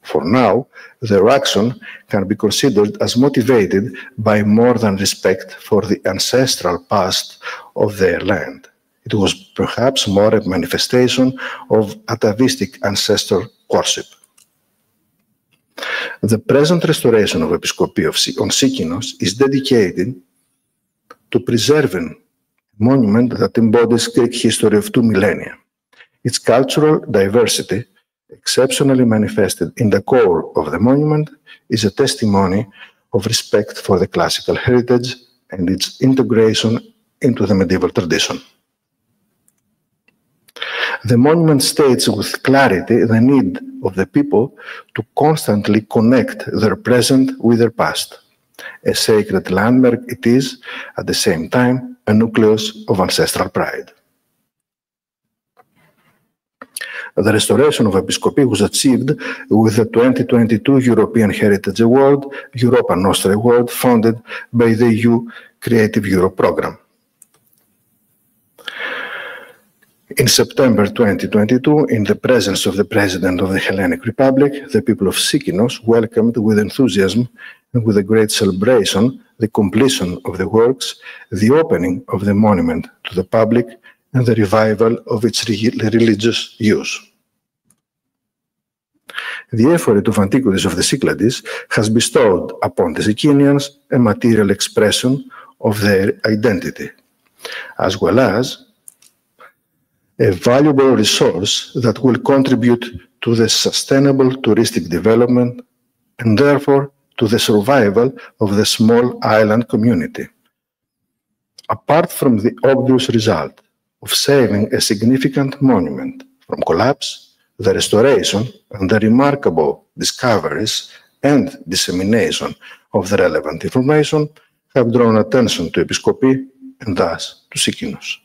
For now, their action can be considered as motivated by more than respect for the ancestral past of their land. It was perhaps more a manifestation of atavistic ancestor worship. The present restoration of Episkopi of Sikinos is dedicated to preserving a monument that embodies Greek history of 2 millennia. Its cultural diversity, exceptionally manifested in the core of the monument, is a testimony of respect for the classical heritage and its integration into the medieval tradition. The monument states with clarity the need of the people to constantly connect their present with their past. A sacred landmark it is, at the same time, a nucleus of ancestral pride. The restoration of Episkopi was achieved with the 2022 European Heritage Award, Europa Nostra Award, funded by the EU Creative Europe Programme. In September 2022, in the presence of the President of the Hellenic Republic, the people of Sikinos welcomed with enthusiasm and with a great celebration the completion of the works, the opening of the monument to the public, and the revival of its religious use. The effort of antiquities of the Cyclades has bestowed upon the Sicinians a material expression of their identity, as well as a valuable resource that will contribute to the sustainable touristic development and therefore to the survival of the small island community. Apart from the obvious result of saving a significant monument from collapse, the restoration and the remarkable discoveries and dissemination of the relevant information have drawn attention to Episkopi and thus to Sikinos.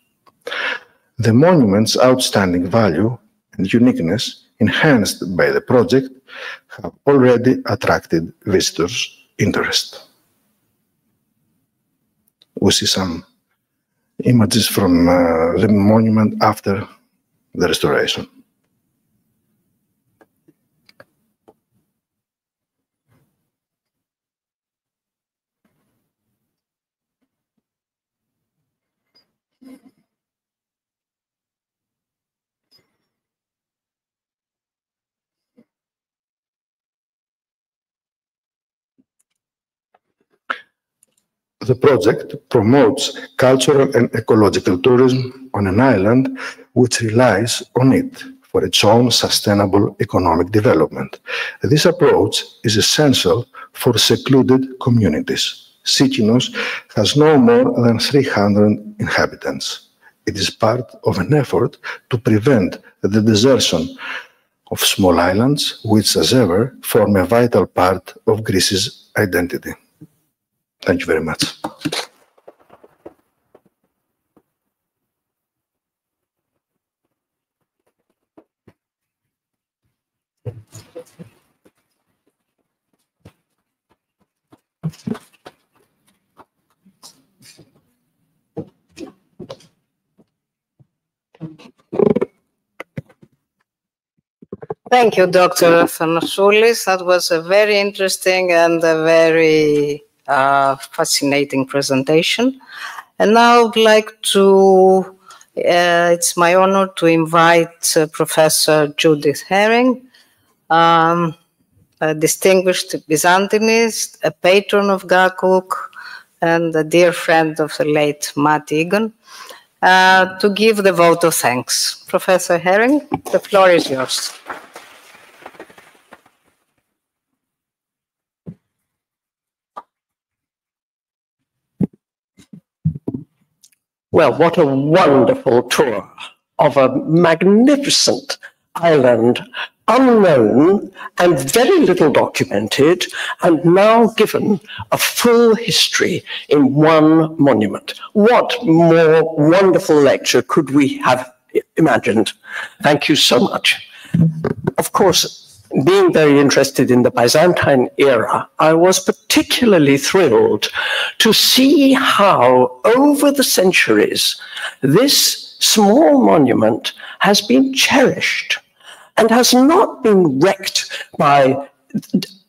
The monument's outstanding value and uniqueness, enhanced by the project, have already attracted visitors' interest. We see some images from the monument after the restoration. The project promotes cultural and ecological tourism on an island which relies on it for its own sustainable economic development. This approach is essential for secluded communities. Sikinos has no more than 300 inhabitants. It is part of an effort to prevent the desertion of small islands, which, as ever, form a vital part of Greece's identity. Thank you very much. Thank you, Dr. Athanasoulis. That was a very interesting and a very fascinating presentation. And now I would like to, it's my honor to invite Professor Judith Heroon, a distinguished Byzantinist, a patron of Gakuk, and a dear friend of the late Matt Egan, to give the vote of thanks. Professor Heroon, the floor is yours. Well, what a wonderful tour of a magnificent island, unknown and very little documented, and now given a full history in one monument. What more wonderful lecture could we have imagined. Thank you so much. Of course, being very interested in the Byzantine era, I was particularly thrilled to see how, over the centuries, this small monument has been cherished and has not been wrecked by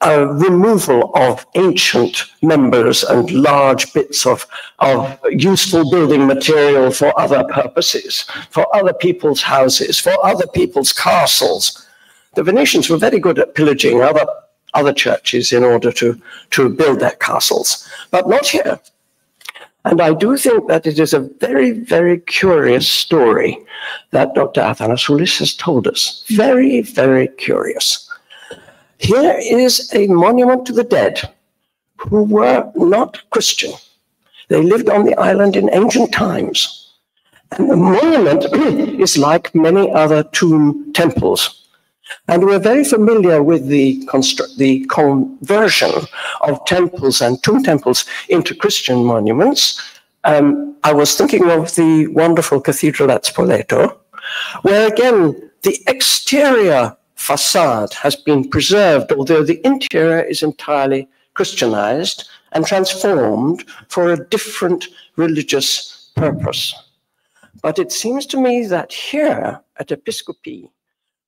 removal of ancient members and large bits of useful building material for other purposes, for other people's houses, for other people's castles. The Venetians were very good at pillaging other churches in order to build their castles, but not here. And I do think that it is a very, very curious story that Dr. Athanasoulis has told us. Very, very curious. Here is a monument to the dead who were not Christian. They lived on the island in ancient times. And the monument is like many other tomb temples. And we're very familiar with the conversion of temples and tomb temples into Christian monuments. I was thinking of the wonderful cathedral at Spoleto, where again, the exterior facade has been preserved, although the interior is entirely Christianized and transformed for a different religious purpose. But it seems to me that here at Episkopi,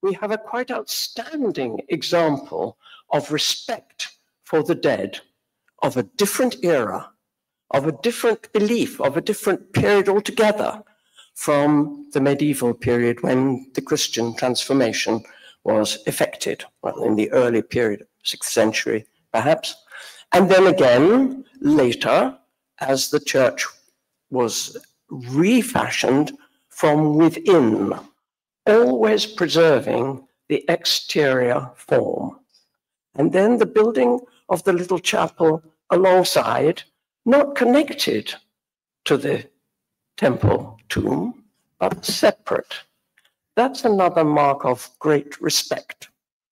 we have a quite outstanding example of respect for the dead, of a different era, of a different belief, of a different period altogether from the medieval period when the Christian transformation was effected, well, in the early period, 6th century perhaps. And then again, later, as the church was refashioned from within, always preserving the exterior form. And then the building of the little chapel alongside, not connected to the temple tomb, but separate. That's another mark of great respect,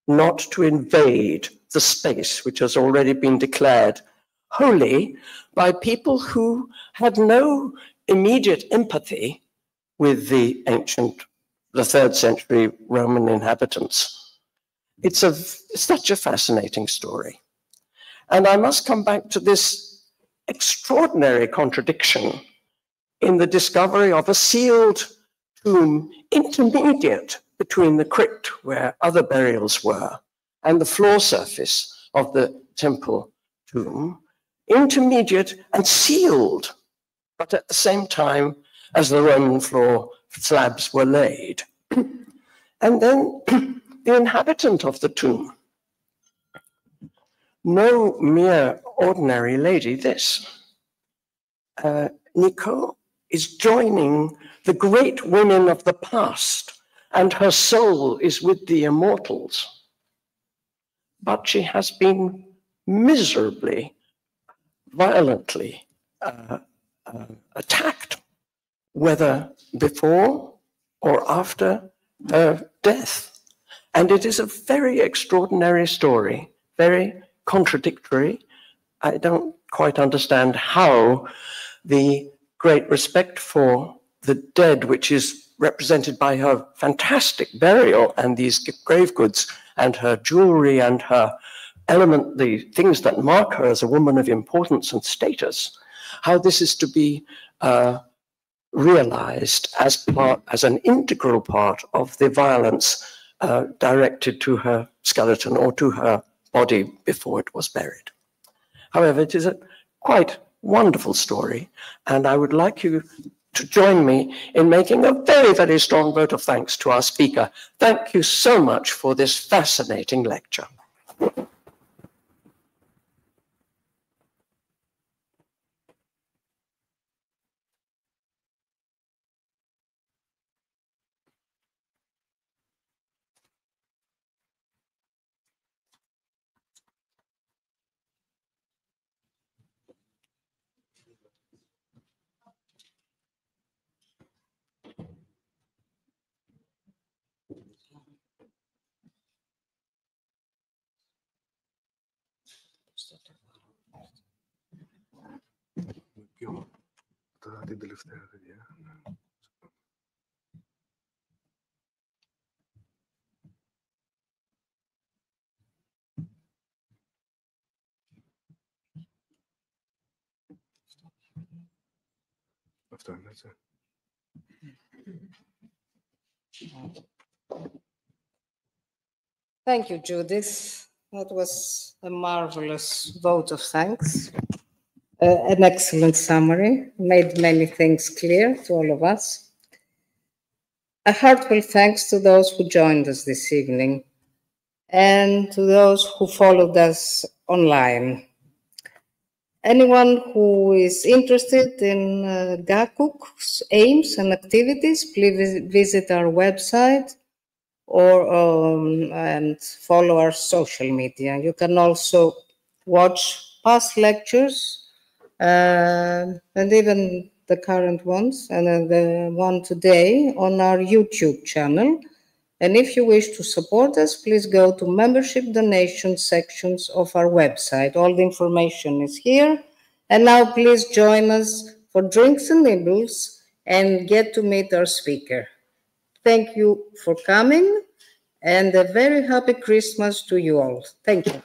not to invade the space which has already been declared holy by people who had no immediate empathy with the 3rd century Roman inhabitants. It's such a fascinating story. And I must come back to this extraordinary contradiction in the discovery of a sealed tomb intermediate between the crypt where other burials were and the floor surface of the temple tomb, intermediate and sealed, but at the same time as the Roman floor slabs were laid. And then the inhabitant of the tomb, no mere ordinary lady, this. Nico is joining the great women of the past, and her soul is with the immortals. But she has been miserably, violently attacked, whether before or after her death. And it is a very extraordinary story, very contradictory. I don't quite understand how the great respect for the dead, which is represented by her fantastic burial and these grave goods and her jewelry and her element, the things that mark her as a woman of importance and status, how this is to be realized as an integral part of the violence directed to her skeleton or to her body before it was buried. However, it is a quite wonderful story, and I would like you to join me in making a very, very strong vote of thanks to our speaker. Thank you so much for this fascinating lecture. Την τελευταία παιδιά. αυτό είναι, έτσι. Thank you, Judith. That was a marvelous vote of thanks. An excellent summary, made many things clear to all of us. A heartfelt thanks to those who joined us this evening and to those who followed us online. Anyone who is interested in GACUC's aims and activities, please visit our website or and follow our social media. You can also watch past lectures and even the current ones and the one today on our YouTube channel. And if you wish to support us, please go to membership donation sections of our website. All the information is here. And now please join us for drinks and nibbles and get to meet our speaker. Thank you for coming and a very happy Christmas to you all. Thank you.